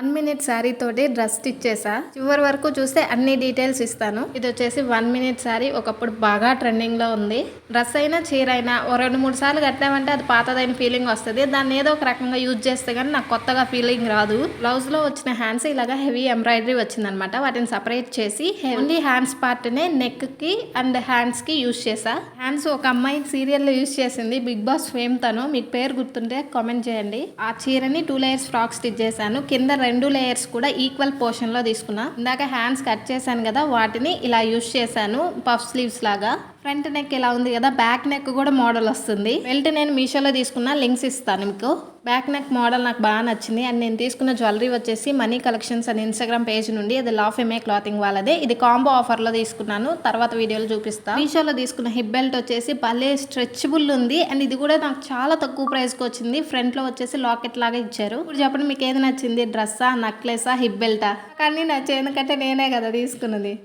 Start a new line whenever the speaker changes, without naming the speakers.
1 minute sari తోటి dress stitch చేసా. చివరి వరకు చూస్తే అన్ని డీటెయిల్స్ ఇస్తాను. ఇది వచ్చేసి 1 మినిట్ శారీ. ఒకప్పుడు బాగా ట్రెండింగ్ లో ఉంది. డ్రెస్ అయినా చీర అయినా ఓ 2-3 సార్లు కట్టామంటే అది పాతదైన ఫీలింగ్ వస్తుంది. దాన్ని ఏదో ఒక రకంగా యూజ్ చేస్తే గానీ నాకు కొత్తగా ఫీలింగ్ రాదు. బ్లౌజ్ లో వచ్చిన హ్యాండ్స్ ఇలాగా హెవీ ఎంబ్రాయిడరీ వచ్చిందనమాట. వాటిని సపరేట్ చేసి ఓన్లీ హ్యాండ్స్ పార్ట్ నే నెక్ కి అండ్ హ్యాండ్స్ కి యూజ్ చేసా. హ్యాండ్స్ ఒక అమ్మాయి సీరియల్ లో యూజ్ చేసింది, బిగ్ బాస్ ఫేమ్ తను. మీకు పేరు గుర్తుంటే కామెంట్ చేయండి. ఆ చీరని 2 లేయర్స్ ఫ్రాక్ స్టిచ్ చేశాను. కింద 2 లేయర్స్ కూడా ఈక్వల్ పోర్షన్ లో తీసుకున్నా. ఇందాక హ్యాండ్స్ కట్ చేశాను కదా, వాటిని ఇలా యూజ్ చేశాను పఫ్ స్లీవ్స్ లాగా. ఫ్రంట్ నెక్ ఇలా ఉంది కదా, బ్యాక్ నెక్ కూడా మోడల్ వస్తుంది. బెల్ట్ నేను మీషోలో తీసుకున్నా, లింక్స్ ఇస్తాను మీకు. బ్యాక్ నెక్ మోడల్ నాకు బాగా నచ్చింది. అండ్ నేను తీసుకున్న జ్యువెలరీ వచ్చేసి మనీ కలెక్షన్స్ అని ఇన్స్టాగ్రామ్ పేజ్ నుండి, అది లా ఫెమే క్లాతింగ్ వాళ్ళదే. ఇది కాంబో ఆఫర్ లో తీసుకున్నాను, తర్వాత వీడియోలో చూపిస్తా. మీషోలో తీసుకున్న హిప్ బెల్ట్ వచ్చేసి భలే స్ట్రెచబుల్ ఉంది. అండ్ ఇది కూడా నాకు చాలా తక్కువ ప్రైస్ కి వచ్చింది. ఫ్రంట్ లో వచ్చేసి లాకెట్ లాగా ఇచ్చారు. ఇప్పుడు చెప్పండి మీకు ఏది నచ్చింది, డ్రెస్సా, నెక్లెసా, హిప్ బెల్టా? కానీ నచ్చేది ఎందుకంటే నేనే కదా తీసుకున్నది.